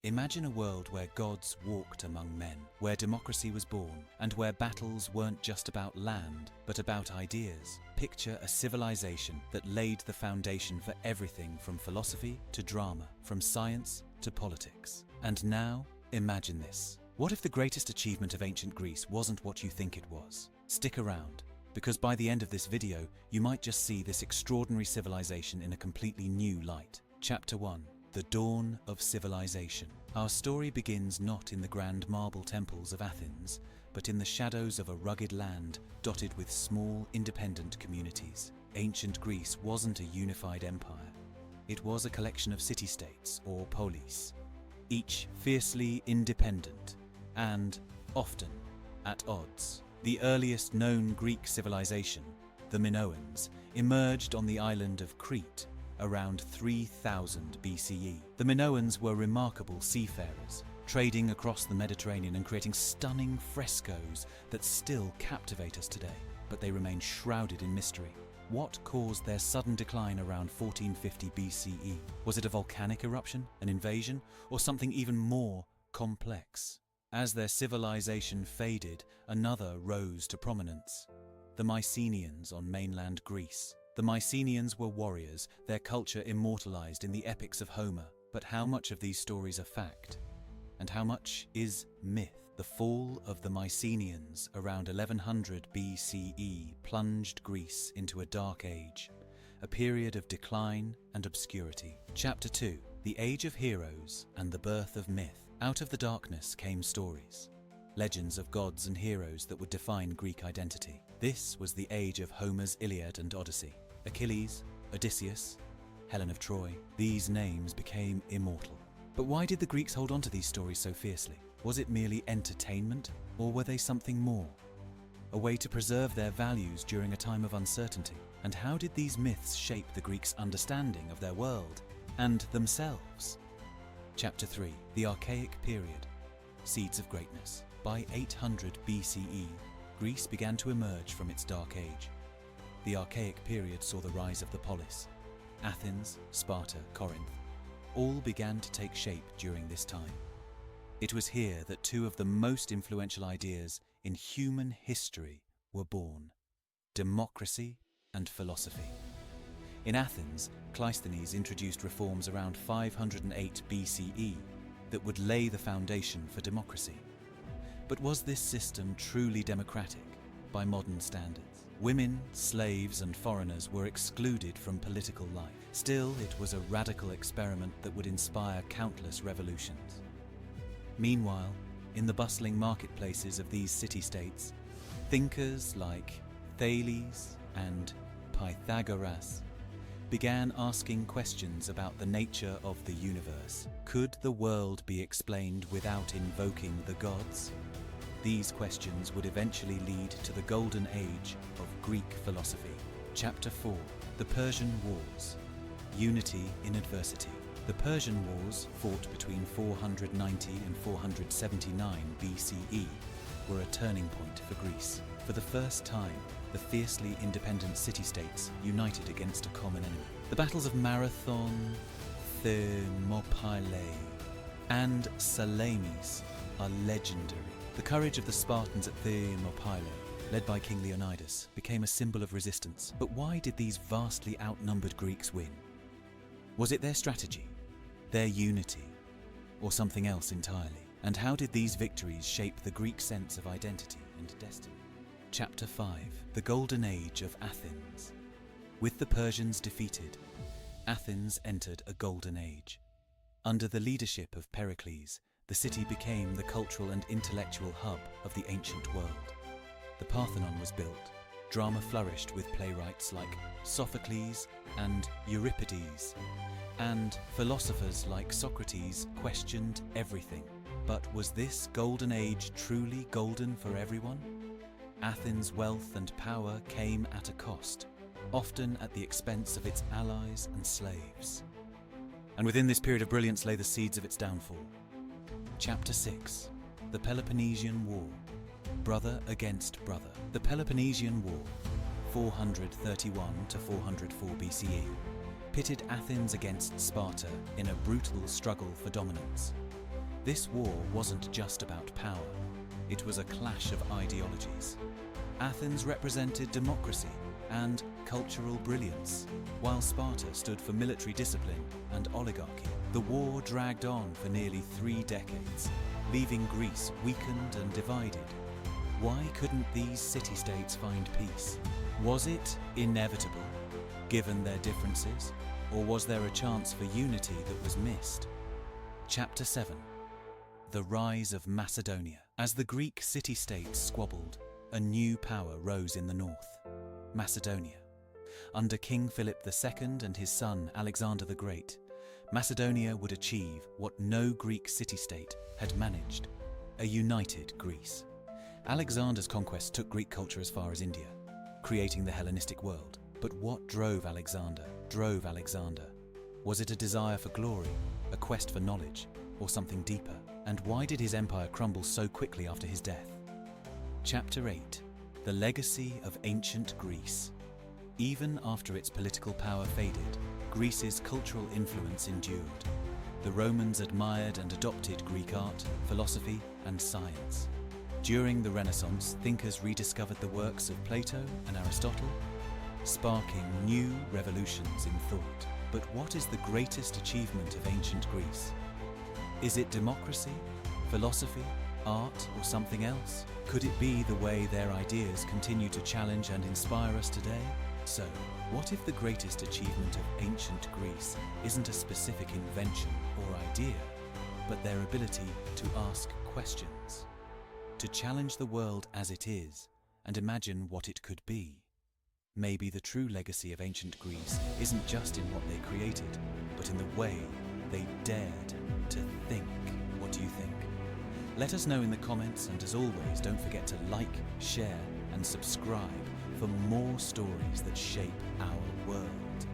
Imagine a world where gods walked among men, where democracy was born, and where battles weren't just about land, but about ideas. Picture a civilization that laid the foundation for everything from philosophy to drama, from science to politics. And now, imagine this. What if the greatest achievement of ancient Greece wasn't what you think it was? Stick around, because by the end of this video, you might just see this extraordinary civilization in a completely new light. Chapter 1. The Dawn of Civilization. Our story begins not in the grand marble temples of Athens, but in the shadows of a rugged land dotted with small, independent communities. Ancient Greece wasn't a unified empire. It was a collection of city-states, or polis, each fiercely independent and, often, at odds. The earliest known Greek civilization, the Minoans, emerged on the island of Crete around 3000 BCE. The Minoans were remarkable seafarers, trading across the Mediterranean and creating stunning frescoes that still captivate us today, but they remain shrouded in mystery. What caused their sudden decline around 1450 BCE? Was it a volcanic eruption, an invasion, or something even more complex? As their civilization faded, another rose to prominence: the Mycenaeans on mainland Greece. The Mycenaeans were warriors, their culture immortalized in the epics of Homer. But how much of these stories are fact? And how much is myth? The fall of the Mycenaeans around 1100 BCE plunged Greece into a dark age, a period of decline and obscurity. Chapter 2. The Age of Heroes and the Birth of Myth. Out of the darkness came stories, legends of gods and heroes that would define Greek identity. This was the age of Homer's Iliad and Odyssey. Achilles, Odysseus, Helen of Troy. These names became immortal. But why did the Greeks hold on to these stories so fiercely? Was it merely entertainment, or were they something more? A way to preserve their values during a time of uncertainty? And how did these myths shape the Greeks' understanding of their world and themselves? Chapter 3. The Archaic Period. Seeds of Greatness. By 800 BCE, Greece began to emerge from its dark age. The Archaic period saw the rise of the polis. Athens, Sparta, Corinth, all began to take shape during this time. It was here that two of the most influential ideas in human history were born: democracy and philosophy. In Athens, Cleisthenes introduced reforms around 508 BCE that would lay the foundation for democracy. But was this system truly democratic by modern standards? Women, slaves, and foreigners were excluded from political life. Still, it was a radical experiment that would inspire countless revolutions. Meanwhile, in the bustling marketplaces of these city-states, thinkers like Thales and Pythagoras began asking questions about the nature of the universe. Could the world be explained without invoking the gods? These questions would eventually lead to the golden age of Greek philosophy. Chapter 4. The Persian Wars. Unity in Adversity. The Persian Wars, fought between 490 and 479 BCE, were a turning point for Greece. For the first time, the fiercely independent city-states united against a common enemy. The battles of Marathon, Thermopylae, and Salamis are legendary. The courage of the Spartans at Thermopylae, led by King Leonidas, became a symbol of resistance. But why did these vastly outnumbered Greeks win? Was it their strategy, their unity, or something else entirely? And how did these victories shape the Greek sense of identity and destiny? Chapter 5. The Golden Age of Athens. With the Persians defeated, Athens entered a golden age. Under the leadership of Pericles, the city became the cultural and intellectual hub of the ancient world. The Parthenon was built. Drama flourished with playwrights like Sophocles and Euripides, and philosophers like Socrates questioned everything. But was this golden age truly golden for everyone? Athens' wealth and power came at a cost, often at the expense of its allies and slaves. And within this period of brilliance lay the seeds of its downfall. Chapter 6. The Peloponnesian War. Brother against brother. The Peloponnesian War, 431 to 404 BCE, pitted Athens against Sparta in a brutal struggle for dominance. This war wasn't just about power, it was a clash of ideologies. Athens represented democracy and cultural brilliance, while Sparta stood for military discipline and oligarchy. The war dragged on for nearly 3 decades, leaving Greece weakened and divided. Why couldn't these city-states find peace? Was it inevitable, given their differences, or was there a chance for unity that was missed? Chapter 7. The Rise of Macedonia. As the Greek city-states squabbled, a new power rose in the north, Macedonia. Under King Philip II and his son Alexander the Great, Macedonia would achieve what no Greek city-state had managed: a united Greece. Alexander's conquest took Greek culture as far as India, creating the Hellenistic world. But what drove Alexander? Was it a desire for glory, a quest for knowledge, or something deeper? And why did his empire crumble so quickly after his death? Chapter 8. The Legacy of Ancient Greece. Even after its political power faded, Greece's cultural influence endured. The Romans admired and adopted Greek art, philosophy, and science. During the Renaissance, thinkers rediscovered the works of Plato and Aristotle, sparking new revolutions in thought. But what is the greatest achievement of ancient Greece? Is it democracy, philosophy, art, or something else? Could it be the way their ideas continue to challenge and inspire us today? So, what if the greatest achievement of ancient Greece isn't a specific invention or idea, but their ability to ask questions, to challenge the world as it is and imagine what it could be? Maybe the true legacy of ancient Greece isn't just in what they created, but in the way they dared to think. What do you think? Let us know in the comments, and as always, don't forget to like, share, and subscribe for more stories that shape our world.